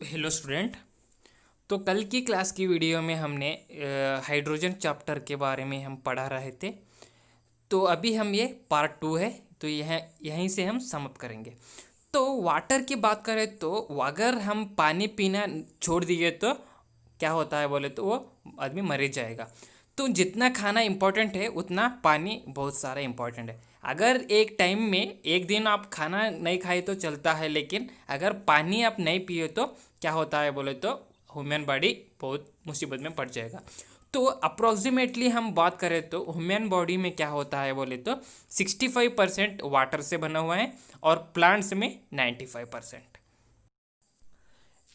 Hello student. तो कल की क्लास की वीडियो में हमने हाइड्रोजन चैप्टर के बारे में हम पढ़ा रहे थे। तो अभी हम ये पार्ट 2 है, तो यह यहीं से हम समअप करेंगे। तो वाटर की बात करें तो अगर हम पानी पीना छोड़ दिए तो क्या होता है बोले तो वो आदमी मर ही जाएगा। तो जितना खाना इम्पोर्टेंट है उतना पानी बहुत सारा इम्पोर्टेंट है। अगर एक टाइम में एक दिन आप खाना नहीं खाए तो चलता है, लेकिन अगर पानी आप नहीं पिए तो क्या होता है बोले तो ह्यूमन बॉडी बहुत मुसीबत में पड़ जाएगा। तो अप्रोक्सीमेटली हम बात करें तो ह्यूमन बॉडी में क्या होता है बोले तो 65% वाटर से बना हुआ है और प्लांट्स में 95%।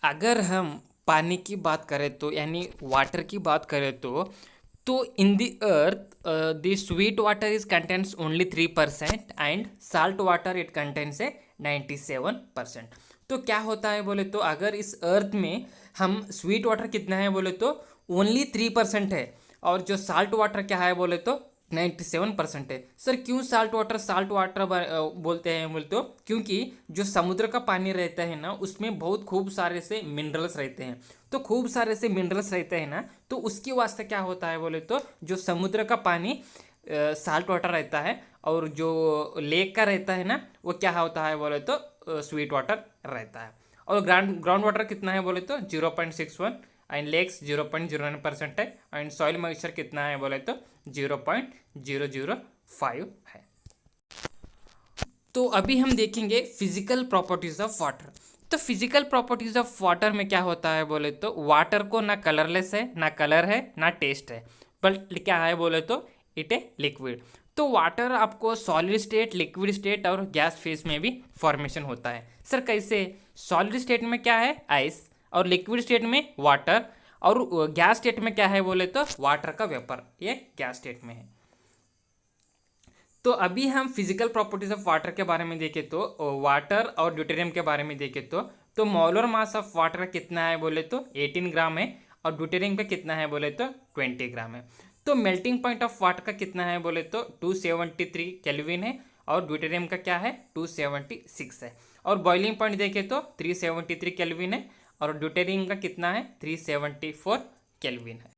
अगर हम पानी की बात करें तो यानी वाटर की बात करें तो in the earth the sweet water is contents only 3% and salt water it contents a 97%। तो क्या होता है बोले तो अगर इस अर्थ में हम स्वीट वाटर कितना है बोले तो ओनली 3% है, और जो साल्ट वाटर क्या है बोले तो 97% है। सर क्यों साल्ट वाटर बोलते हैं बोले तो क्योंकि जो समुद्र का पानी रहता है ना उसमें बहुत खूब सारे से मिनरल्स रहते हैं। तो खूब सारे से मिनरल्स रहते हैं ना, तो उसकी वास्ते क्या होता है बोले तो जो समुद्र का पानी साल्ट वाटर रहता है, और जो लेक का रहता है ना वो क्या होता है बोले तो स्वीट वाटर रहता है। और ग्राउंड वाटर कितना है बोले तो 0.61, एंड लेक्स 0.09% है, एंड सॉइल मॉइस्चर कितना है बोले तो 0.005 है। तो अभी हम देखेंगे फिजिकल प्रॉपर्टीज ऑफ वाटर। तो फिजिकल प्रॉपर्टीज ऑफ वाटर में क्या होता है बोले तो वाटर को ना कलरलेस है, ना कलर है, ना टेस्ट है, बट क्या है बोले तो इट ए लिक्विड। तो वाटर आपको सॉलिड स्टेट, लिक्विड स्टेट और गैस फेज में भी फॉर्मेशन होता है। सर कैसे? सॉलिड स्टेट में क्या है? आइस, और लिक्विड स्टेट में वाटर, और गैस स्टेट में क्या है बोले तो वाटर का वेपर, ये गैस स्टेट में है। तो अभी हम फिजिकल प्रॉपर्टीज ऑफ वाटर के बारे में देखें तो वाटर और ड्यूटेरियम के बारे में देखें तो मोलर मास ऑफ वाटर कितना है बोले तो 18 ग्राम है, और ड्यूटेरियम पे कितना है बोले तो 20 ग्राम है। तो मेल्टिंग पॉइंट ऑफ वाटर का कितना है बोले तो 273 केल्विन है, और ड्यूटेरियम का क्या है 276 है। और बॉइलिंग पॉइंट देखें तो 373 केल्विन है, और ड्यूटेरियम का कितना है 374 केल्विन है।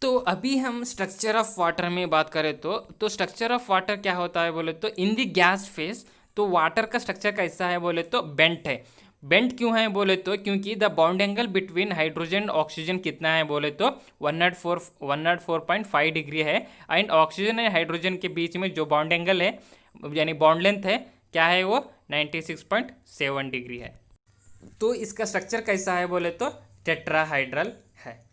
तो अभी हम स्ट्रक्चर ऑफ वाटर में बात करें तो स्ट्रक्चर ऑफ वाटर क्या होता है बोले तो इन दी गैस फेज तो वाटर का स्ट्रक्चर कैसा है बोले तो बेंट है। बेंट क्यों है बोले तो क्योंकि the bond angle between hydrogen oxygen कितना है बोले तो 104.5 डिग्री है, एंड ऑक्सीजन एंड हाइड्रोजन के बीच में जो बॉन्ड एंगल है यानी बॉन्ड लेंथ है क्या है वो 96.7 डिग्री है। तो इसका स्ट्रक्चर कैसा है बोले तो टेट्राहाइड्रल है।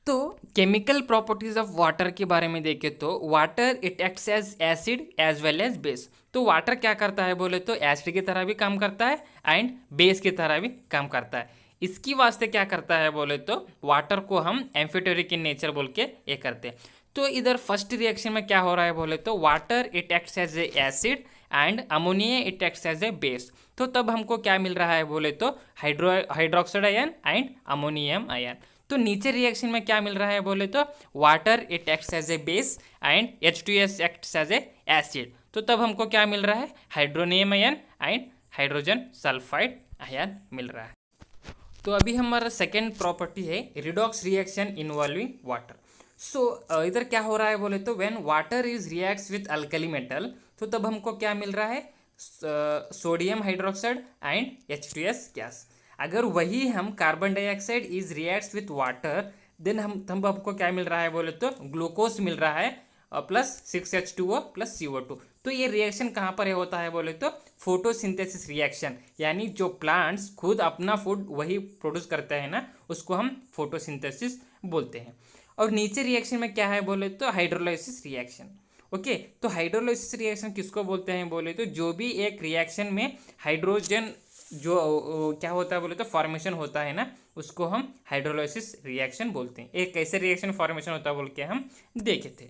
तो केमिकल प्रॉपर्टीज ऑफ वाटर के बारे में देखें तो water it acts as acid as well as base. तो वाटर क्या करता है बोले तो एसिड की तरह भी काम करता है एंड बेस की तरह भी काम करता है। इसकी वास्ते क्या करता है बोले तो वाटर को हम एम्फिटोरिक इन नेचर बोल के ये करते हैं। तो इधर फर्स्ट रिएक्शन में क्या हो रहा है बोले तो water it acts as a acid and ammonia it acts as a base. तो तब हमको क्या मिल रहा है बोले तो hydroxide ion and ammonium ion. तो नीचे रिएक्शन में क्या मिल रहा है बोले तो water it acts as a base and H2S acts as a acid. तो तब हमको क्या मिल रहा है hydronium ion and hydrogen sulphide ion मिल रहा है। तो अभी हमारा सेकेंड प्रॉपर्टी है redox reaction involving water. So इधर क्या हो रहा है बोले तो when water is reacts with alkali metal, तो तब हमको क्या मिल रहा है sodium hydroxide and H2S gas. अगर वही हम carbon dioxide is reacts with water, then हम हमको क्या मिल रहा है बोले तो ग्लूकोज मिल रहा है प्लस 6H2O प्लस CO2। तो ये रिएक्शन कहाँ पर होता है बोले तो फोटोसिंथेसिस रिएक्शन, यानी जो प्लांट्स खुद अपना फूड वही प्रोड्यूस करते हैं ना उसको हम फोटोसिंथेसिस बोलते हैं। और नीचे रिएक्शन में क्या है बोले तो हाइड्रोलाइसिस रिएक्शन। ओके, तो हाइड्रोलाइसिस रिएक्शन किसको बोलते हैं बोले तो जो भी एक रिएक्शन में हाइड्रोजन जो क्या होता है बोले तो फॉर्मेशन होता है ना उसको हम हाइड्रोलाइसिस रिएक्शन बोलते हैं। एक कैसे रिएक्शन फॉर्मेशन होता है बोल के हम देखे थे।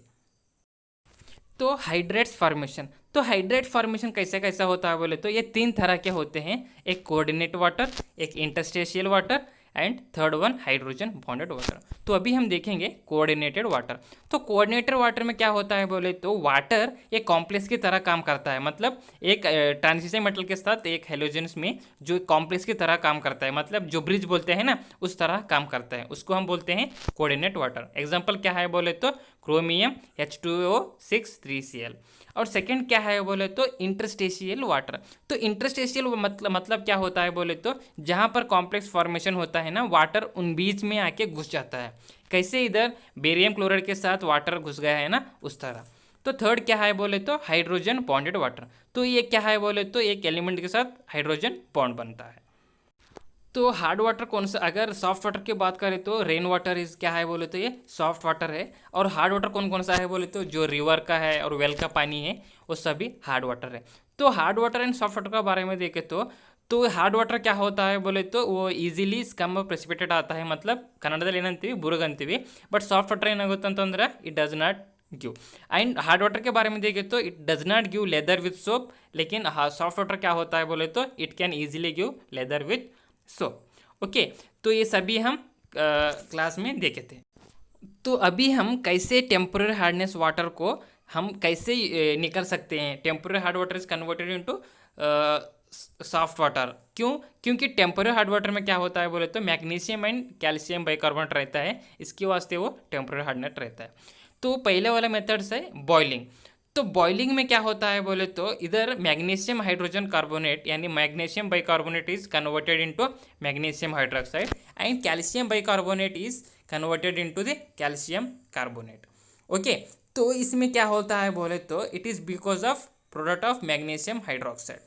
तो हाइड्रेट्स फॉर्मेशन, तो हाइड्रेट फॉर्मेशन कैसे कैसा होता है बोले तो ये तीन तरह के होते हैं, एक कोऑर्डिनेट वाटर, एक interstitial water and third one hydrogen bonded water. तो अभी हम देखेंगे कोऑर्डिनेटेड वाटर। तो कोऑर्डिनेटेड वाटर में क्या होता है बोले तो वाटर एक कॉम्प्लेक्स की तरह काम करता है, मतलब एक ट्रांजिशन मेटल के साथ एक हेलोजेंस में जो कॉम्प्लेक्स की तरह काम करता है, मतलब जो ब्रिज बोलते हैं ना उस तरह काम करता है, उसको हम बोलते हैं कोऑर्डिनेट वाटर। एग्जांपल क्या है बोले तो क्रोमियम H2O6 3Cl। और सेकंड क्या है बोले तो इंटरस्टेशियल वाटर। तो इंटरस्टेशियल मतलब क्या होता है बोले तो जहाँ पर कॉम्प्लेक्स फॉर्मेशन होता है ना, वाटर उन बीच में आके घुस जाता है। कैसे इधर बेरियम क्लोराइड के साथ वाटर घुस गया है ना, उस तरह। तो थर्ड क्या है बोले तो हाइड्रोजन बॉन्डेड वाटर। तो ये क्या है बोले तो एक एलिमेंट के साथ हाइड्रोजन बॉन्ड बनता है। तो हार्ड वाटर कौन सा, अगर सॉफ्ट वाटर की बात करें तो रेन वाटर इज क्या है बोले तो ये सॉफ्ट वाटर है। और हार्ड वाटर कौन कौन सा है बोले तो जो रिवर का है और वेल का पानी है वो सभी हार्ड वाटर है। तो hard water and soft water का बारे में देखें तो हार्ड वाटर क्या होता है बोले तो वो ಈಸಿಲಿ ಸ್ಕಮ್ ಪ್ರೆಸಿಪಿಟೇಟ್ आता है, मतलब ಕನ್ನಡದಲ್ಲಿ ಏನಂತೀವಿ ಬುರುಗಂತೀವಿ, ಬಟ್ ಸಾಫ್ಟ್ ವಾಟರ್ ಏನಾಗುತ್ತೆ ಅಂತಂದ್ರೆ it does not give. And hard water के बारे में देखें तो it does not give leather with soap, लेकिन सॉफ्ट वाटर क्या होता है बोले तो it can easily give leather with soap. Okay, तो ये सभी हम क्लास में देखे थे। तो अभी हम कैसे टेम्पररी हार्डनेस वाटर को हम कैसे निकल सकते हैं। Temporary hard water is converted into soft water. क्यों? क्योंकि टेम्पररी हार्ड वाटर में क्या होता है बोले तो मैग्नीशियम एंड कैल्शियम बाइकार्बोनेट रहता है, इसके वास्ते वो टेम्पररी हार्डनेस रहता है। तो पहले वाला मेथड्स है बॉइलिंग। तो बॉइलिंग में क्या होता है बोले तो इधर मैग्नीशियम हाइड्रोजन कार्बोनेट यानी magnesium bicarbonate is converted into magnesium hydroxide and calcium bicarbonate is converted into the calcium carbonate. Okay, तो इसमें क्या होता है बोले तो it is because of product of magnesium hydroxide.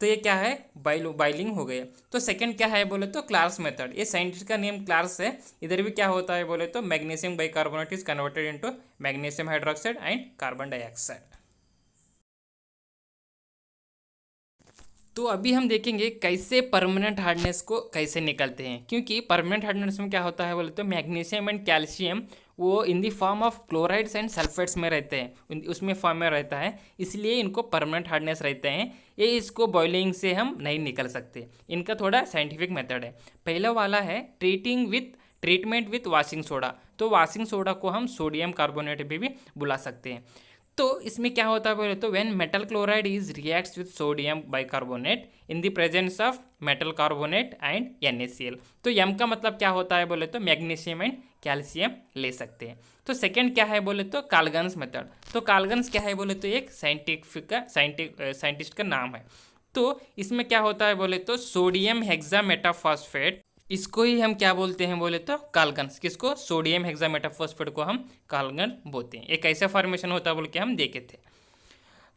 तो ये क्या है बाइलिंग हो गया। तो सेकंड क्या है बोले तो क्लार्क्स मेथड। ये साइंटिस्ट का नेम क्लार्क्स है। इधर भी क्या होता है बोले तो magnesium bicarbonate is converted into magnesium hydroxide and carbon dioxide. तो अभी हम देखेंगे कैसे परमानेंट हार्डनेस को कैसे निकलते हैं, क्योंकि परमानेंट हार्डनेस में क्या होता है बोले तो मैग्नीशियम एंड कैल्शियम वो in the form of chlorides and sulphates में रहते हैं, उसमें फॉर्म में रहता है, इसलिए इनको परमानेंट हार्डनेस रहते हैं। ये इसको बॉइलिंग से हम नहीं निकल सकते। इनका थोड़ा साइंटिफिक मेथड है। पहला वाला है ट्रीटमेंट विथ वाशिंग सोडा। तो वाशिंग सोडा को हम सोडियम कार्बोनेट भी बुला सकते हैं। तो इसमें क्या होता है बोले तो when metal chloride is reacts with sodium bicarbonate in the presence of metal carbonate and NaCl। तो M का मतलब क्या होता है बोले तो मैग्नीशियम एंड कैल्शियम ले सकते हैं। तो सेकंड क्या है बोले तो काल्गन्स मेथड। तो काल्गन्स क्या है बोले तो एक साइंटिस्ट का नाम है। तो इसमें क्या होता है बोले तो सोडियम हेक्सामेटाफॉस्फेट, इसको ही हम क्या बोलते हैं बोले तो काल्गन्स। किसको? सोडियम हेक्सामेटाफॉस्फेट को हम काल्गन बोलते हैं। एक ऐसा फॉर्मेशन होता है बोल के हम देखे थे।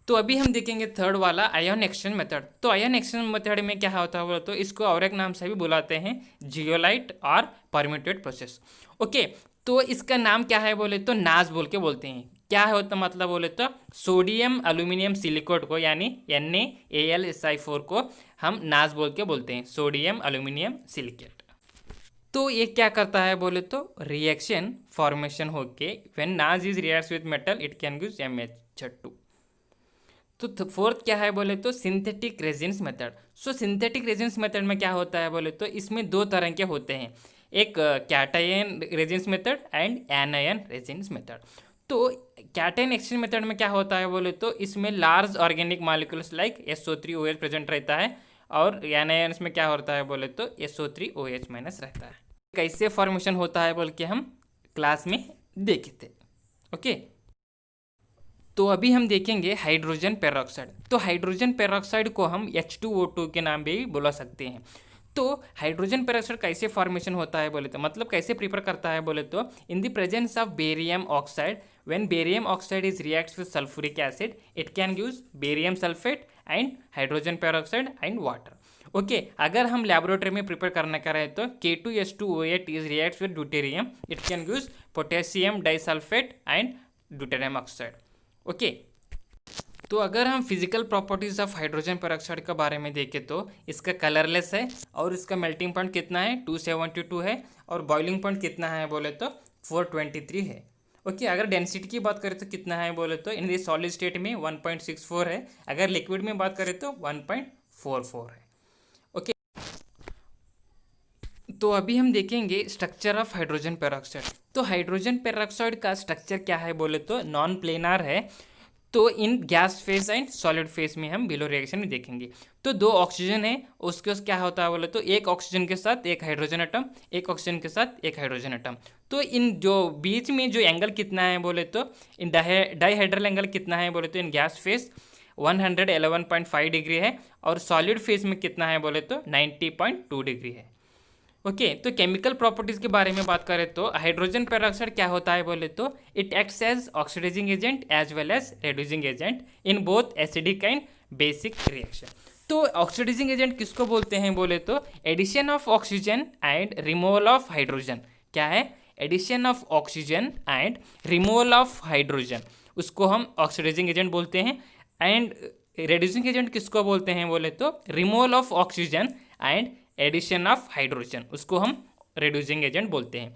तो अभी हम देखेंगे थर्ड वाला आयन एक्सचेंज मेथड। तो आयन एक्सचेंज मेथड में क्या होता है बोले तो इसको और एक नाम से भी बुलाते हैं जियोलाइट और परम्यूटेड प्रोसेस। ओके, तो इसका नाम क्या है बोले तो नाज बोल के बोलते हैं। क्या होता मतलब बोले तो सोडियम एल्यूमिनियम सिलिकेट को यानी NaAlSi4 को हम नाज बोल के बोलते हैं, सोडियम एल्यूमिनियम सिलिकेट। तो ये क्या करता है बोले तो रिएक्शन फॉर्मेशन होके व्हेन नाज is reacts with metal it can give MH2। तो फोर्थ क्या है बोले तो सिंथेटिक रेजिन्स मेथड। सो सिंथेटिक रेजिन्स मेथड में क्या होता है बोले तो इसमें दो तरह के होते हैं, एक cation resins method and anion resins method. तो कैटायन एक्सचेंज मेथड में क्या होता है बोले तो इसमें large organic molecules like SO3OH present रहता है, और एनायन में क्या होता है बोले तो SO3OH- रहता है। कैसे फॉर्मेशन होता है बोल के हम क्लास में देखे थे। ओके, तो अभी हम देखेंगे हाइड्रोजन पेरोक्साइड। तो हाइड्रोजन पेरोक्साइड को हम H2O2 के नाम भी बुला सकते हैं। तो हाइड्रोजन पेरोक्साइड कैसे फॉर्मेशन होता है बोले तो मतलब कैसे प्रिपेयर करता है बोले तो in the presence of barium oxide, when barium oxide is reacts with sulphuric acid it can give barium sulphate and hydrogen peroxide and water. Okay, अगर हम लैबोरेटरी में प्रिपेयर करने का रहे तो K2H2O8 is reacts with deuterium it can give potassium disulphate and deuterium oxide. Okay, तो अगर हम physical properties of hydrogen peroxide के बारे में देखें तो इसका कलरलेस है और इसका मेल्टिंग पॉइंट कितना है 272 है, और बॉइलिंग पॉइंट कितना है बोले तो 423 है। ओके, अगर डेंसिटी की बात करें तो कितना है बोले तो इन द सॉलिड स्टेट में 1.64 है, अगर लिक्विड में बात करें तो 1.44 है। ओके, तो अभी हम देखेंगे स्ट्रक्चर ऑफ हाइड्रोजन पेरोक्साइड। तो हाइड्रोजन पेरोक्साइड का स्ट्रक्चर क्या है बोले तो नॉन प्लेनार है। तो इन gas phase and solid phase में हम बिलो रिएक्शन में देखेंगे। तो दो ऑक्सीजन है, उसके क्या होता है बोले तो एक ऑक्सीजन के साथ एक हाइड्रोजन एटम, एक ऑक्सीजन के साथ एक हाइड्रोजन एटम। तो इन जो बीच में जो एंगल कितना है बोले तो इन डाइहाइड्रल एंगल कितना है बोले तो इन गैस फेज 111.5 डिग्री है और सॉलिड फेज में कितना है बोले तो 90.2 डिग्री है। ओके तो केमिकल प्रॉपर्टीज के बारे में बात करें तो हाइड्रोजन पेरोक्साइड क्या होता है बोले तो it acts as oxidising agent as well as reducing agent in both acidic and basic reaction. तो ऑक्सीडाइजिंग एजेंट किसको बोलते हैं बोले तो addition of oxygen and removal of hydrogen. क्या है? Addition of oxygen and removal of hydrogen, उसको हम ऑक्सीडाइजिंग एजेंट बोलते हैं। एंड रेड्यूसिंग एजेंट किसको बोलते हैं बोले तो removal of oxygen and addition of hydrogen, उसको हम रेड्यूसिंग एजेंट बोलते हैं।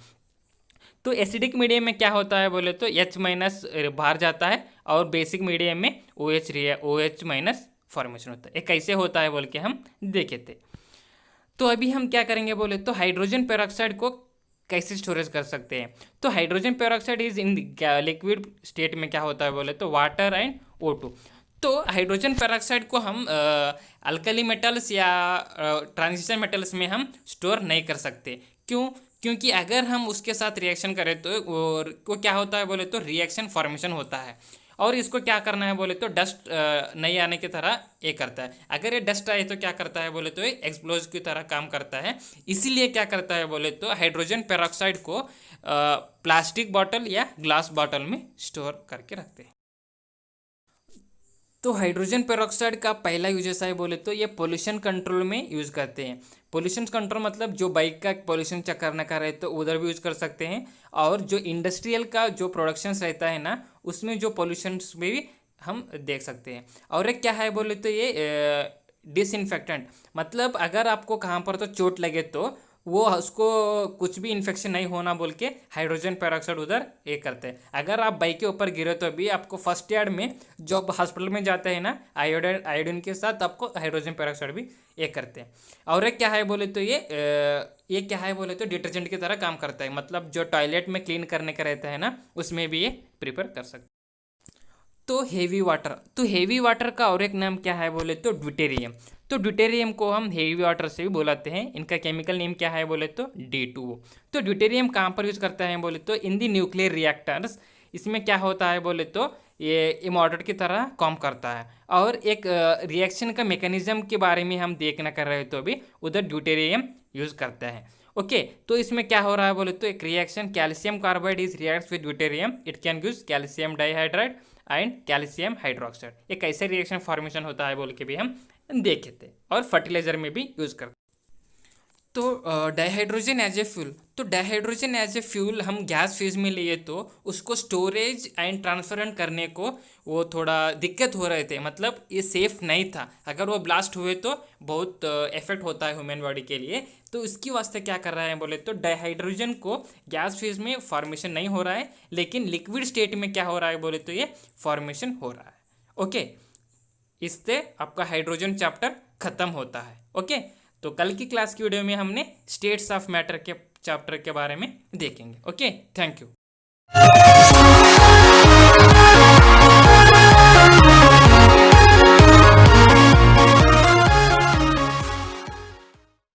तो एसिडिक मीडियम में क्या होता है बोले तो H माइनस बाहर जाता है और बेसिक मीडियम में OH माइनस फॉर्मेशन होता है। ये कैसे होता है बोल के हम देखे थे। तो अभी हम क्या करेंगे बोले तो हाइड्रोजन पेरोक्साइड को कैसे स्टोरेज कर सकते हैं। तो hydrogen peroxide is in liquid state में क्या होता है बोले तो वाटर एंड O2। तो हाइड्रोजन पेरोक्साइड को हम अल्कली मेटल्स या ट्रांजिशन मेटल्स में हम स्टोर नहीं कर सकते। क्यों? क्योंकि अगर हम उसके साथ रिएक्शन करें तो वो क्या होता है बोले तो रिएक्शन फॉर्मेशन होता है और इसको क्या करना है बोले तो डस्ट नहीं आने की तरह ये करता है। अगर ये डस्ट आए तो क्या करता है बोले तो ये एक्सप्लोज की तरह काम करता है। इसीलिए क्या करता है बोले तो हाइड्रोजन पेरोक्साइड को प्लास्टिक बॉटल या ग्लास बॉटल में स्टोर करके रखते हैं। तो हाइड्रोजन पेरोक्साइड का पहला यूजेस है बोले तो ये पोल्यूशन कंट्रोल में यूज़ करते हैं। पोल्यूशन कंट्रोल मतलब जो बाइक का पोल्यूशन चेक करने का रहे तो उधर भी यूज़ कर सकते हैं और जो इंडस्ट्रियल का जो प्रोडक्शंस रहता है ना उसमें जो पोल्यूशन में भी हम देख सकते हैं। और एक क्या है बोले तो ये डिसइंफेक्टेंट, मतलब अगर आपको कहाँ पर तो चोट लगे तो वो उसको कुछ भी इन्फेक्शन नहीं होना बोल के हाइड्रोजन पेरोक्साइड उधर ये करते हैं। अगर आप बाइक के ऊपर गिरे तो भी आपको फर्स्ट एड में जो हॉस्पिटल में जाते हैं ना आयोडीन के साथ आपको हाइड्रोजन पेरोक्साइड भी ये करते हैं। और एक क्या है बोले तो ये क्या है बोले तो डिटर्जेंट की तरह काम करता है, मतलब जो टॉयलेट में क्लीन करने का रहता है ना उसमें भी ये प्रिपेयर कर सकते हैं। तो हेवी वाटर, तो हेवी वाटर का और एक नाम क्या है बोले तो ड्यूटेरियम। तो ड्यूटेरियम को हम हेवी वाटर से भी बुलाते हैं। इनका केमिकल नेम क्या है बोले तो D2O। तो ड्यूटेरियम कहाँ पर यूज़ करता है बोले तो इन दी न्यूक्लियर रिएक्टर्स। इसमें क्या होता है बोले तो ये इमॉडरेट की तरह काम करता है। और एक रिएक्शन का मैकेनिज्म के बारे में हम देखना कर रहे तो अभी उधर ड्यूटेरियम यूज़ करता है। ओके तो इसमें क्या हो रहा है बोले तो एक reaction calcium carbide is reacts with deuterium, it can give calcium dihydride and calcium hydroxide. एक ऐसे रिएक्शन फॉर्मेशन होता है बोल के भी हम देखे थे और फर्टिलाइजर में भी यूज़ करते। तो डाइहाइड्रोजन एज ए फ्यूल, तो डाइहाइड्रोजन एज ए फ्यूल हम गैस फेज में लिए तो उसको स्टोरेज एंड ट्रांसफर करने को वो थोड़ा दिक्कत हो रहे थे, मतलब ये सेफ नहीं था। अगर वो ब्लास्ट हुए तो बहुत इफेक्ट होता है ह्यूमन बॉडी के लिए। तो इसकी वास्ते क्या कर रहा है बोले तो डाइहाइड्रोजन को गैस फेज में फॉर्मेशन नहीं हो रहा है, लेकिन लिक्विड स्टेट में क्या हो रहा है बोले तो ये फॉर्मेशन हो रहा है। ओके इससे आपका हाइड्रोजन चैप्टर खत्म होता है। ओके तो कल की क्लास की वीडियो में हमने स्टेट्स ऑफ मैटर के चैप्टर के बारे में देखेंगे। Okay thank you.